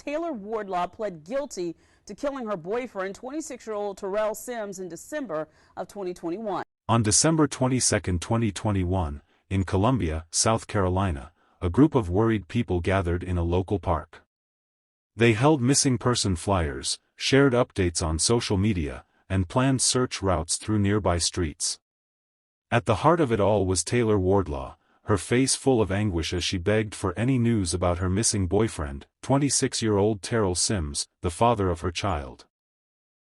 Taylor Wardlaw pled guilty to killing her boyfriend, 26-year-old Terrell Sims, in December of 2021. On December 22, 2021, in Columbia, South Carolina, a group of worried people gathered in a local park. They held missing person flyers, shared updates on social media, and planned search routes through nearby streets. At the heart of it all was Taylor Wardlaw, her face full of anguish as she begged for any news about her missing boyfriend, 26-year-old Terrell Sims, the father of her child.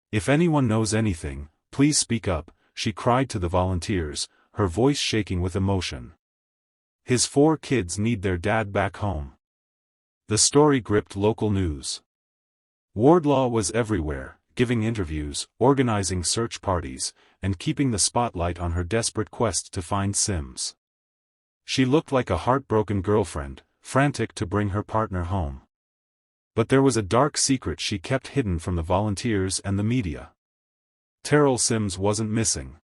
"If anyone knows anything, please speak up," she cried to the volunteers, her voice shaking with emotion. His 4 kids need their dad back home. The story gripped local news. Wardlaw was everywhere, giving interviews, organizing search parties, and keeping the spotlight on her desperate quest to find Sims. She looked like a heartbroken girlfriend, frantic to bring her partner home. But there was a dark secret she kept hidden from the volunteers and the media. Terrell Sims wasn't missing.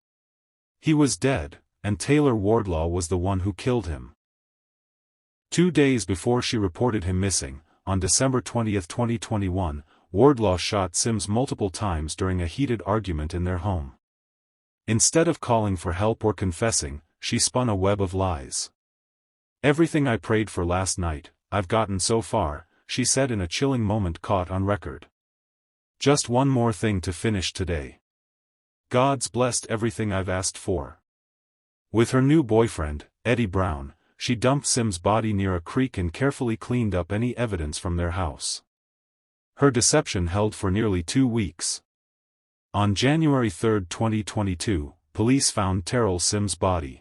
He was dead, and Taylor Wardlaw was the one who killed him. 2 days before she reported him missing, on December 20, 2021, Wardlaw shot Sims multiple times during a heated argument in their home. Instead of calling for help or confessing, she spun a web of lies. "Everything I prayed for last night, I've gotten so far," she said in a chilling moment caught on record. "Just one more thing to finish today. God's blessed everything I've asked for." With her new boyfriend, Eddie Brown, she dumped Sims' body near a creek and carefully cleaned up any evidence from their house. Her deception held for nearly 2 weeks. On January 3, 2022, police found Terrell Sims' body.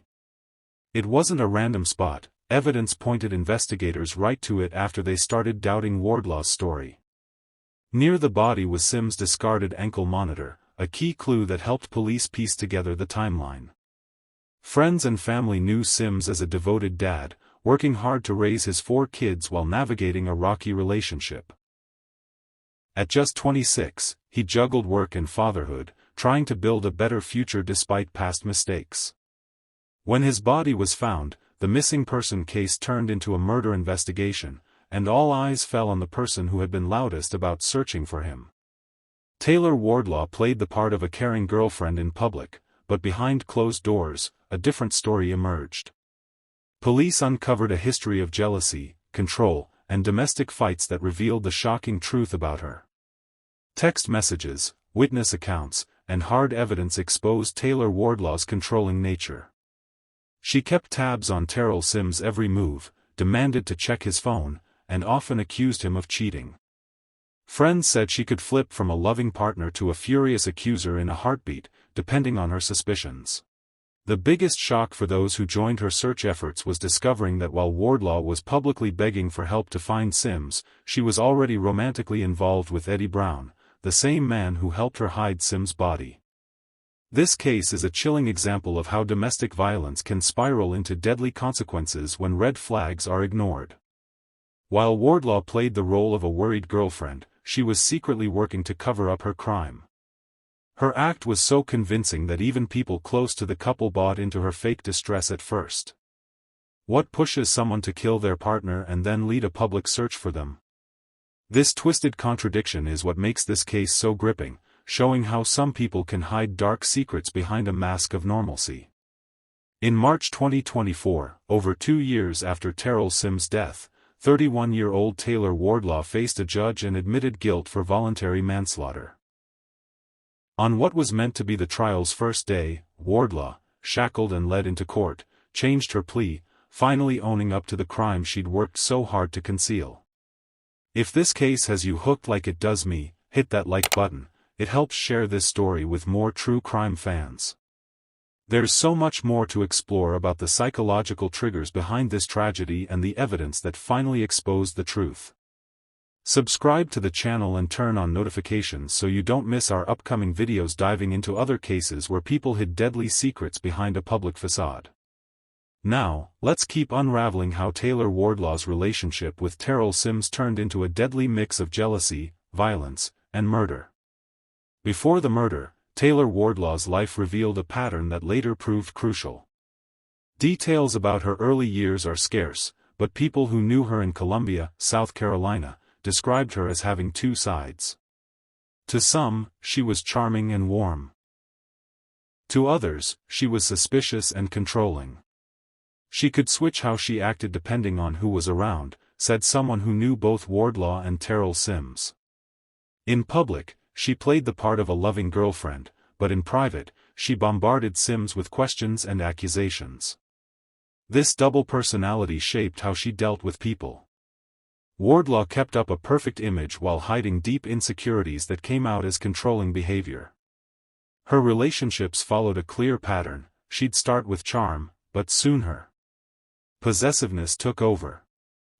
It wasn't a random spot, evidence pointed investigators right to it after they started doubting Wardlaw's story. Near the body was Sims' discarded ankle monitor, a key clue that helped police piece together the timeline. Friends and family knew Sims as a devoted dad, working hard to raise his 4 kids while navigating a rocky relationship. At just 26, he juggled work and fatherhood, trying to build a better future despite past mistakes. When his body was found, the missing person case turned into a murder investigation, and all eyes fell on the person who had been loudest about searching for him. Taylor Wardlaw played the part of a caring girlfriend in public, but behind closed doors, a different story emerged. Police uncovered a history of jealousy, control, and domestic fights that revealed the shocking truth about her. Text messages, witness accounts, and hard evidence exposed Taylor Wardlaw's controlling nature. She kept tabs on Terrell Sims' every move, demanded to check his phone, and often accused him of cheating. Friends said she could flip from a loving partner to a furious accuser in a heartbeat, depending on her suspicions. The biggest shock for those who joined her search efforts was discovering that while Wardlaw was publicly begging for help to find Sims, she was already romantically involved with Eddie Brown, the same man who helped her hide Sims' body. This case is a chilling example of how domestic violence can spiral into deadly consequences when red flags are ignored. While Wardlaw played the role of a worried girlfriend, she was secretly working to cover up her crime. Her act was so convincing that even people close to the couple bought into her fake distress at first. What pushes someone to kill their partner and then lead a public search for them? This twisted contradiction is what makes this case so gripping, showing how some people can hide dark secrets behind a mask of normalcy. In March 2024, over 2 years after Terrell Sims' death, 31-year-old Taylor Wardlaw faced a judge and admitted guilt for voluntary manslaughter. On what was meant to be the trial's first day, Wardlaw, shackled and led into court, changed her plea, finally owning up to the crime she'd worked so hard to conceal. If this case has you hooked like it does me, hit that like button. It helps share this story with more true crime fans. There's so much more to explore about the psychological triggers behind this tragedy and the evidence that finally exposed the truth. Subscribe to the channel and turn on notifications so you don't miss our upcoming videos diving into other cases where people hid deadly secrets behind a public facade. Now, let's keep unraveling how Taylor Wardlaw's relationship with Terrell Sims turned into a deadly mix of jealousy, violence, and murder. Before the murder, Taylor Wardlaw's life revealed a pattern that later proved crucial. Details about her early years are scarce, but people who knew her in Columbia, South Carolina, described her as having two sides. To some, she was charming and warm. To others, she was suspicious and controlling. She could switch how she acted depending on who was around, said someone who knew both Wardlaw and Terrell Sims. In public, she played the part of a loving girlfriend, but in private, she bombarded Sims with questions and accusations. This double personality shaped how she dealt with people. Wardlaw kept up a perfect image while hiding deep insecurities that came out as controlling behavior. Her relationships followed a clear pattern. She'd start with charm, but soon her possessiveness took over.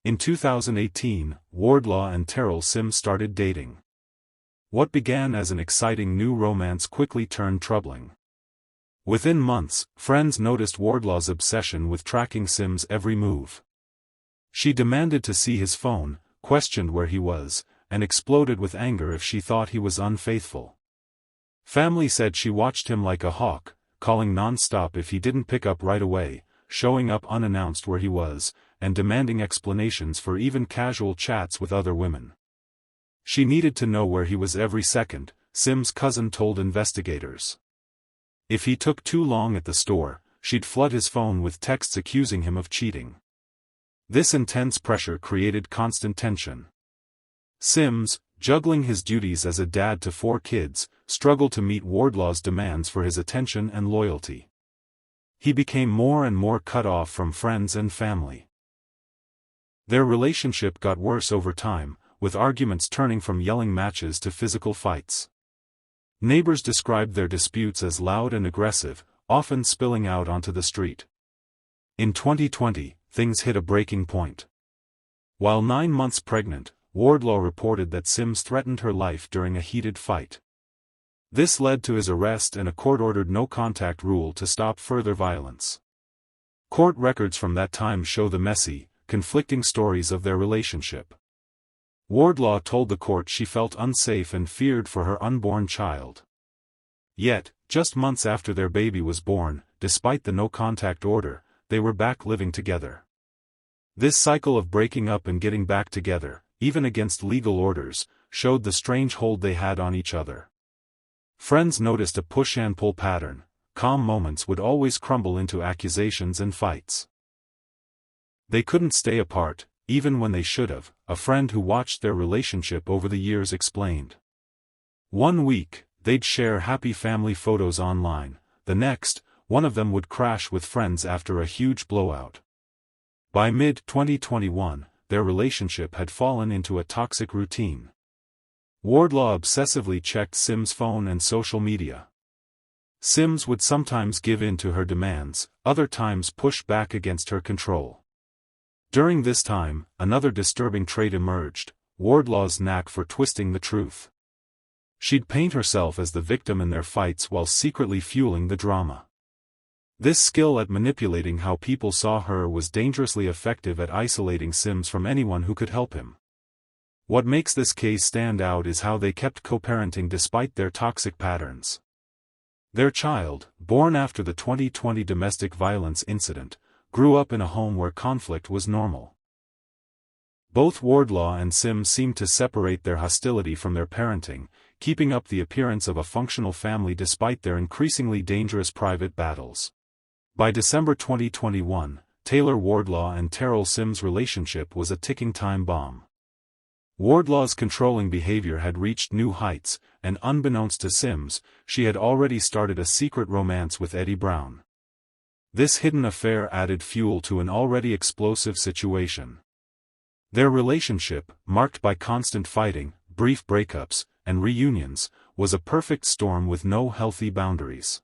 In 2018, Wardlaw and Terrell Sims started dating. What began as an exciting new romance quickly turned troubling. Within months, friends noticed Wardlaw's obsession with tracking Sims' every move. She demanded to see his phone, questioned where he was, and exploded with anger if she thought he was unfaithful. Family said she watched him like a hawk, calling non-stop if he didn't pick up right away, showing up unannounced where he was, and demanding explanations for even casual chats with other women. She needed to know where he was every second, Sims' cousin told investigators. If he took too long at the store, she'd flood his phone with texts accusing him of cheating. This intense pressure created constant tension. Sims, juggling his duties as a dad to 4 kids, struggled to meet Wardlaw's demands for his attention and loyalty. He became more and more cut off from friends and family. Their relationship got worse over time, with arguments turning from yelling matches to physical fights. Neighbors described their disputes as loud and aggressive, often spilling out onto the street. In 2020, things hit a breaking point. While 9 months pregnant, Wardlaw reported that Sims threatened her life during a heated fight. This led to his arrest and a court-ordered no-contact rule to stop further violence. Court records from that time show the messy, conflicting stories of their relationship. Wardlaw told the court she felt unsafe and feared for her unborn child. Yet, just months after their baby was born, despite the no-contact order, they were back living together. This cycle of breaking up and getting back together, even against legal orders, showed the strange hold they had on each other. Friends noticed a push-and-pull pattern. Calm moments would always crumble into accusations and fights. They couldn't stay apart, even when they should have, a friend who watched their relationship over the years explained. One week, they'd share happy family photos online. The next, one of them would crash with friends after a huge blowout. By mid-2021, their relationship had fallen into a toxic routine. Wardlaw obsessively checked Sims' phone and social media. Sims would sometimes give in to her demands, other times push back against her control. During this time, another disturbing trait emerged: Wardlaw's knack for twisting the truth. She'd paint herself as the victim in their fights while secretly fueling the drama. This skill at manipulating how people saw her was dangerously effective at isolating Sims from anyone who could help him. What makes this case stand out is how they kept co-parenting despite their toxic patterns. Their child, born after the 2020 domestic violence incident, grew up in a home where conflict was normal. Both Wardlaw and Sims seemed to separate their hostility from their parenting, keeping up the appearance of a functional family despite their increasingly dangerous private battles. By December 2021, Taylor Wardlaw and Terrell Sims' relationship was a ticking time bomb. Wardlaw's controlling behavior had reached new heights, and unbeknownst to Sims, she had already started a secret romance with Eddie Brown. This hidden affair added fuel to an already explosive situation. Their relationship, marked by constant fighting, brief breakups, and reunions, was a perfect storm with no healthy boundaries.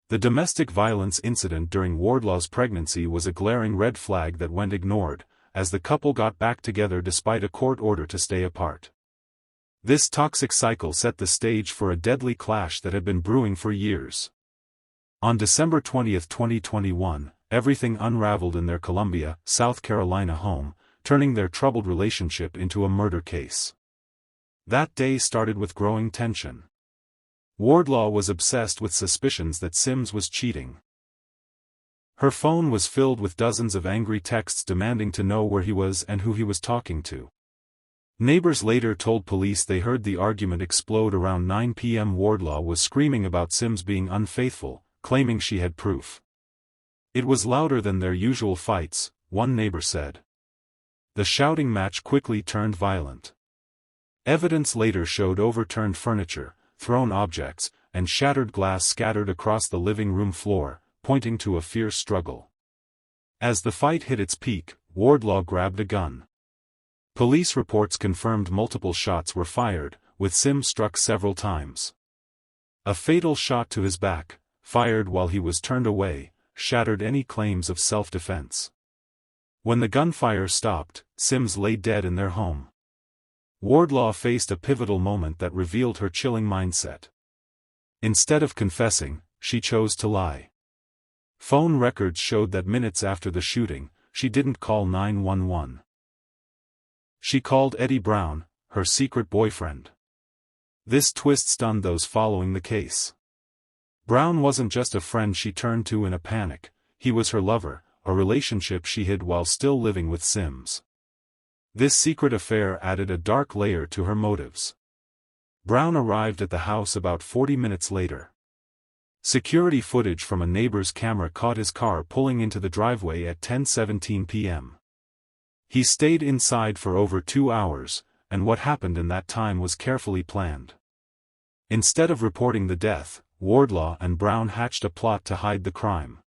The domestic violence incident during Wardlaw's pregnancy was a glaring red flag that went ignored, as the couple got back together despite a court order to stay apart. This toxic cycle set the stage for a deadly clash that had been brewing for years. On December 20, 2021, everything unraveled in their Columbia, South Carolina home, turning their troubled relationship into a murder case. That day started with growing tension. Wardlaw was obsessed with suspicions that Sims was cheating. Her phone was filled with dozens of angry texts demanding to know where he was and who he was talking to. Neighbors later told police they heard the argument explode around 9 p.m. Wardlaw was screaming about Sims being unfaithful, claiming she had proof. It was louder than their usual fights, one neighbor said. The shouting match quickly turned violent. Evidence later showed overturned furniture, thrown objects, and shattered glass scattered across the living room floor, pointing to a fierce struggle. As the fight hit its peak, Wardlaw grabbed a gun. Police reports confirmed multiple shots were fired, with Sims struck several times. A fatal shot to his back, fired while he was turned away, shattered any claims of self-defense. When the gunfire stopped, Sims lay dead in their home. Wardlaw faced a pivotal moment that revealed her chilling mindset. Instead of confessing, she chose to lie. Phone records showed that minutes after the shooting, she didn't call 911. She called Eddie Brown, her secret boyfriend. This twist stunned those following the case. Brown wasn't just a friend she turned to in a panic, he was her lover, a relationship she hid while still living with Sims. This secret affair added a dark layer to her motives. Brown arrived at the house about 40 minutes later. Security footage from a neighbor's camera caught his car pulling into the driveway at 10:17 p.m. He stayed inside for over 2 hours, and what happened in that time was carefully planned. Instead of reporting the death, Wardlaw and Brown hatched a plot to hide the crime.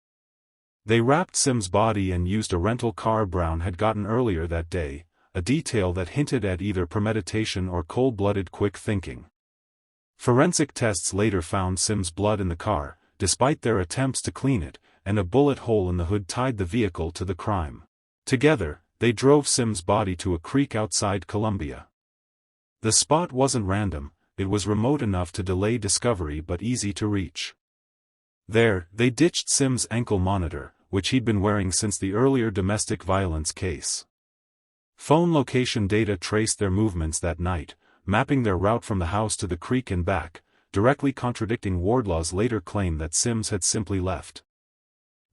They wrapped Sims' body and used a rental car Brown had gotten earlier that day, a detail that hinted at either premeditation or cold-blooded quick thinking. Forensic tests later found Sims' blood in the car, despite their attempts to clean it, and a bullet hole in the hood tied the vehicle to the crime. Together, they drove Sims' body to a creek outside Columbia. The spot wasn't random, it was remote enough to delay discovery but easy to reach. There, they ditched Sims' ankle monitor, which he'd been wearing since the earlier domestic violence case. Phone location data traced their movements that night, mapping their route from the house to the creek and back, directly contradicting Wardlaw's later claim that Sims had simply left.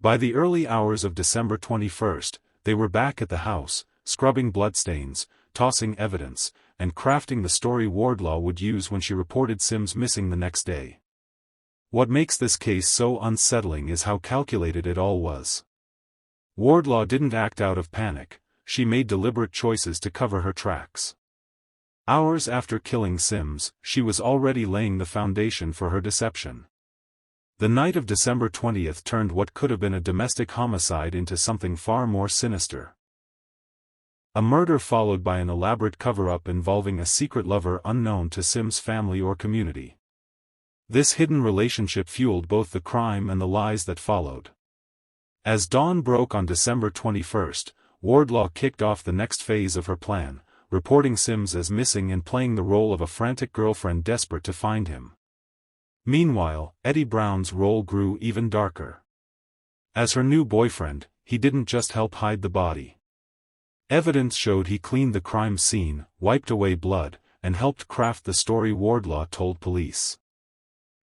By the early hours of December 21st, they were back at the house, scrubbing bloodstains, tossing evidence, and crafting the story Wardlaw would use when she reported Sims missing the next day. What makes this case so unsettling is how calculated it all was. Wardlaw didn't act out of panic, she made deliberate choices to cover her tracks. Hours after killing Sims, she was already laying the foundation for her deception. The night of December 20th turned what could have been a domestic homicide into something far more sinister. A murder followed by an elaborate cover-up involving a secret lover unknown to Sims' family or community. This hidden relationship fueled both the crime and the lies that followed. As dawn broke on December 21st, Wardlaw kicked off the next phase of her plan, reporting Sims as missing and playing the role of a frantic girlfriend desperate to find him. Meanwhile, Eddie Brown's role grew even darker. As her new boyfriend, he didn't just help hide the body. Evidence showed he cleaned the crime scene, wiped away blood, and helped craft the story Wardlaw told police.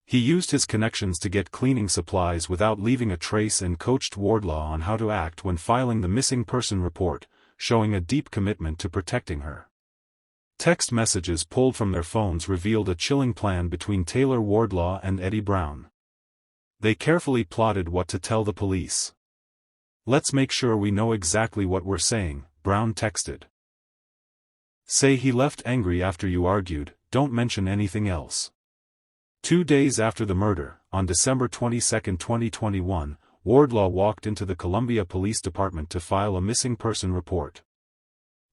He used his connections to get cleaning supplies without leaving a trace and coached Wardlaw on how to act when filing the missing person report, showing a deep commitment to protecting her. Text messages pulled from their phones revealed a chilling plan between Taylor Wardlaw and Eddie Brown. They carefully plotted what to tell the police. "Let's make sure we know exactly what we're saying," Brown texted. "Say he left angry after you argued, don't mention anything else." 2 days after the murder, on December 22, 2021, Wardlaw walked into the Columbia Police Department to file a missing person report.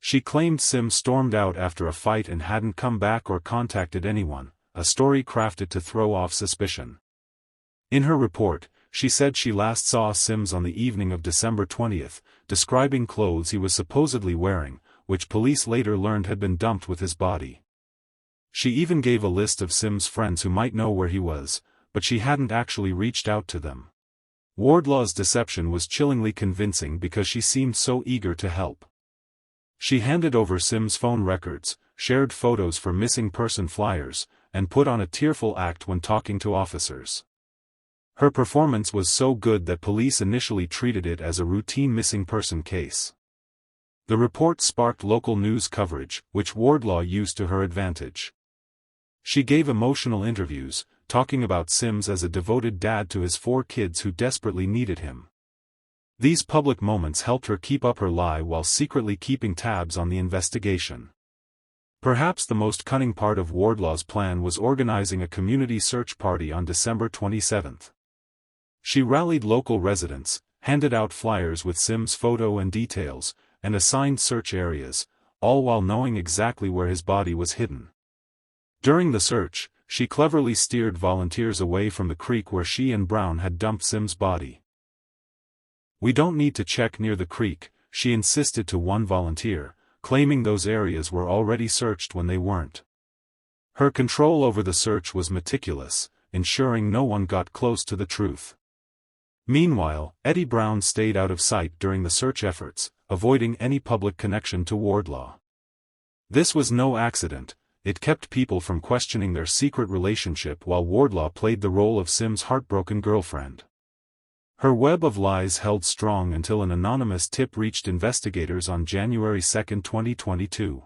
She claimed Sims stormed out after a fight and hadn't come back or contacted anyone, a story crafted to throw off suspicion. In her report, she said she last saw Sims on the evening of December 20th, describing clothes he was supposedly wearing, which police later learned had been dumped with his body. She even gave a list of Sims' friends who might know where he was, but she hadn't actually reached out to them. Wardlaw's deception was chillingly convincing because she seemed so eager to help. She handed over Sims' phone records, shared photos for missing person flyers, and put on a tearful act when talking to officers. Her performance was so good that police initially treated it as a routine missing person case. The report sparked local news coverage, which Wardlaw used to her advantage. She gave emotional interviews, talking about Sims as a devoted dad to his 4 kids who desperately needed him. These public moments helped her keep up her lie while secretly keeping tabs on the investigation. Perhaps the most cunning part of Wardlaw's plan was organizing a community search party on December 27. She rallied local residents, handed out flyers with Sims' photo and details, and assigned search areas, all while knowing exactly where his body was hidden. During the search, she cleverly steered volunteers away from the creek where she and Brown had dumped Sims' body. "We don't need to check near the creek," she insisted to one volunteer, claiming those areas were already searched when they weren't. Her control over the search was meticulous, ensuring no one got close to the truth. Meanwhile, Eddie Brown stayed out of sight during the search efforts, avoiding any public connection to Wardlaw. This was no accident. It kept people from questioning their secret relationship while Wardlaw played the role of Sims' heartbroken girlfriend. Her web of lies held strong until an anonymous tip reached investigators on January 2, 2022.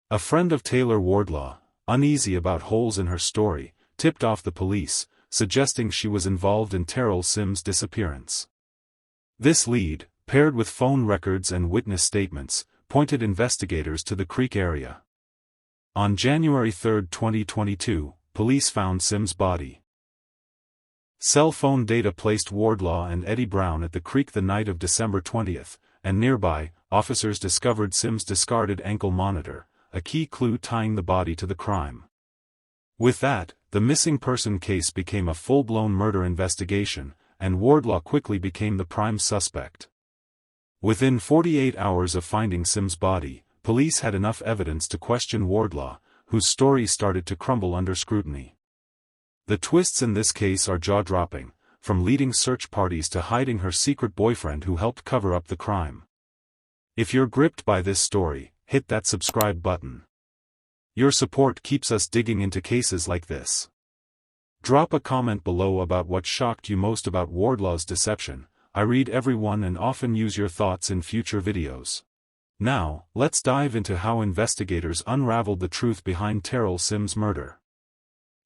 A friend of Taylor Wardlaw, uneasy about holes in her story, tipped off the police, suggesting she was involved in Terrell Sims' disappearance. This lead, paired with phone records and witness statements, pointed investigators to the creek area. On January 3, 2022, police found Sims' body. Cell phone data placed Wardlaw and Eddie Brown at the creek the night of December 20, and nearby, officers discovered Sims' discarded ankle monitor, a key clue tying the body to the crime. With that, the missing person case became a full-blown murder investigation, and Wardlaw quickly became the prime suspect. Within 48 hours of finding Sims' body, police had enough evidence to question Wardlaw, whose story started to crumble under scrutiny. The twists in this case are jaw-dropping, from leading search parties to hiding her secret boyfriend who helped cover up the crime. If you're gripped by this story, hit that subscribe button. Your support keeps us digging into cases like this. Drop a comment below about what shocked you most about Wardlaw's deception. I read every one and often use your thoughts in future videos. Now, let's dive into how investigators unraveled the truth behind Terrell Sims' murder.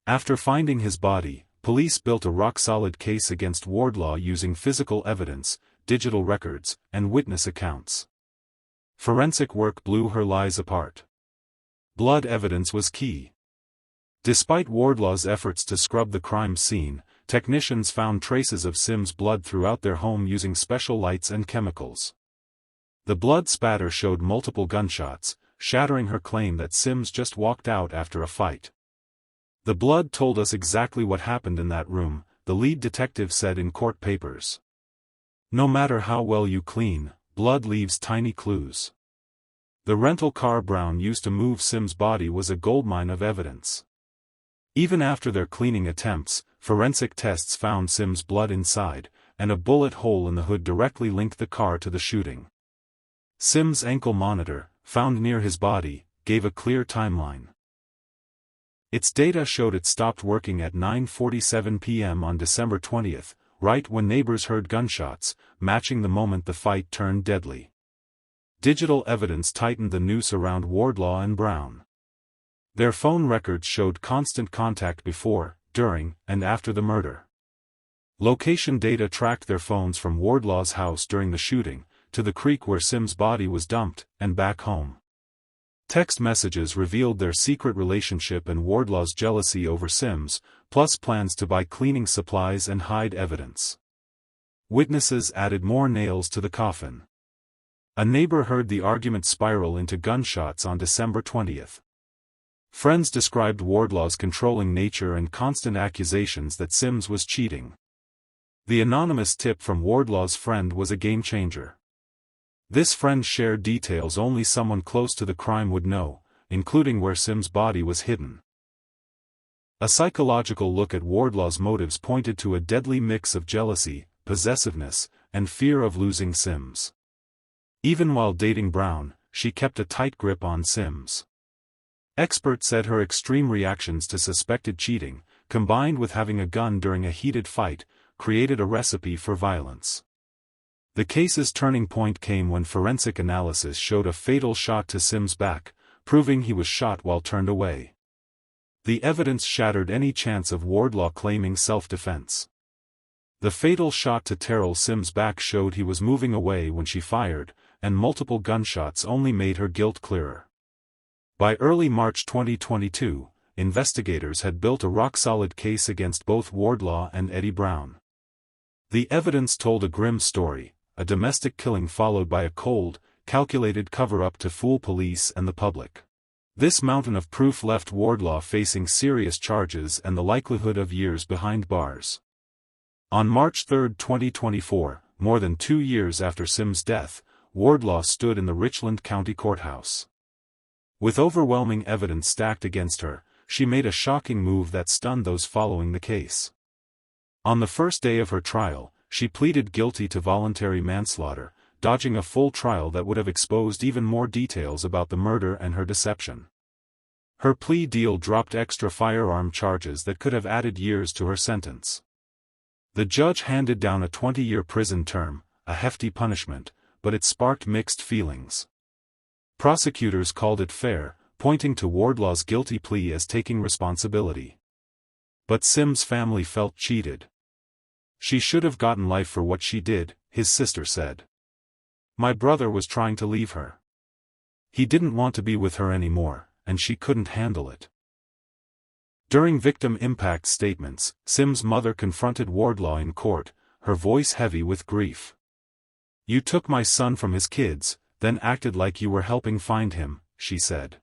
After finding his body, police built a rock-solid case against Wardlaw using physical evidence, digital records, and witness accounts. Forensic work blew her lies apart. Blood evidence was key. Despite Wardlaw's efforts to scrub the crime scene, technicians found traces of Sims' blood throughout their home using special lights and chemicals. The blood spatter showed multiple gunshots, shattering her claim that Sims just walked out after a fight. "The blood told us exactly what happened in that room," the lead detective said in court papers. "No matter how well you clean, blood leaves tiny clues." The rental car Brown used to move Sims' body was a goldmine of evidence. Even after their cleaning attempts, forensic tests found Sims' blood inside, and a bullet hole in the hood directly linked the car to the shooting. Sims' ankle monitor, found near his body, gave a clear timeline. Its data showed it stopped working at 9:47 p.m. on December 20, right when neighbors heard gunshots, matching the moment the fight turned deadly. Digital evidence tightened the noose around Wardlaw and Brown. Their phone records showed constant contact before, during, and after the murder. Location data tracked their phones from Wardlaw's house during the shooting, to the creek where Sims' body was dumped, and back home. Text messages revealed their secret relationship and Wardlaw's jealousy over Sims, plus plans to buy cleaning supplies and hide evidence. Witnesses added more nails to the coffin. A neighbor heard the argument spiral into gunshots on December 20. Friends described Wardlaw's controlling nature and constant accusations that Sims was cheating. The anonymous tip from Wardlaw's friend was a game-changer. This friend shared details only someone close to the crime would know, including where Sims' body was hidden. A psychological look at Wardlaw's motives pointed to a deadly mix of jealousy, possessiveness, and fear of losing Sims. Even while dating Brown, she kept a tight grip on Sims. Experts said her extreme reactions to suspected cheating, combined with having a gun during a heated fight, created a recipe for violence. The case's turning point came when forensic analysis showed a fatal shot to Sims' back, proving he was shot while turned away. The evidence shattered any chance of Wardlaw claiming self-defense. The fatal shot to Terrell Sims' back showed he was moving away when she fired, and multiple gunshots only made her guilt clearer. By early March 2022, investigators had built a rock-solid case against both Wardlaw and Eddie Brown. The evidence told a grim story, a domestic killing followed by a cold, calculated cover-up to fool police and the public. This mountain of proof left Wardlaw facing serious charges and the likelihood of years behind bars. On March 3, 2024, more than 2 years after Sims' death, Wardlaw stood in the Richland County Courthouse. With overwhelming evidence stacked against her, she made a shocking move that stunned those following the case. On the first day of her trial, she pleaded guilty to voluntary manslaughter, dodging a full trial that would have exposed even more details about the murder and her deception. Her plea deal dropped extra firearm charges that could have added years to her sentence. The judge handed down a 20-year prison term, a hefty punishment, but it sparked mixed feelings. Prosecutors called it fair, pointing to Wardlaw's guilty plea as taking responsibility. But Sims' family felt cheated. She should have gotten life for what she did, his sister said. My brother was trying to leave her. He didn't want to be with her anymore, and she couldn't handle it. During victim impact statements, Sims' mother confronted Wardlaw in court, her voice heavy with grief. You took my son from his kids, then acted like you were helping find him, she said.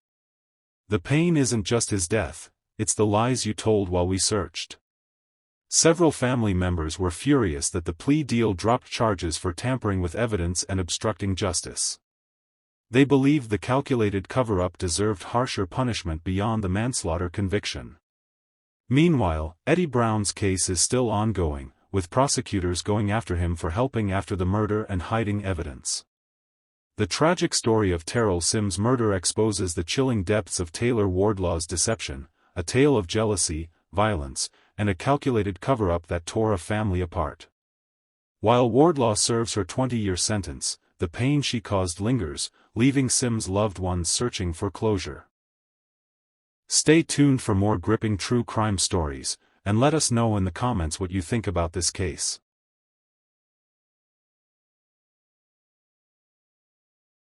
The pain isn't just his death, it's the lies you told while we searched. Several family members were furious that the plea deal dropped charges for tampering with evidence and obstructing justice. They believed the calculated cover-up deserved harsher punishment beyond the manslaughter conviction. Meanwhile, Eddie Brown's case is still ongoing, with prosecutors going after him for helping after the murder and hiding evidence. The tragic story of Terrell Sims' murder exposes the chilling depths of Taylor Wardlaw's deception, a tale of jealousy, violence, and a calculated cover-up that tore a family apart. While Wardlaw serves her 20-year sentence, the pain she caused lingers, leaving Sims' loved ones searching for closure. Stay tuned for more gripping true crime stories, and let us know in the comments what you think about this case.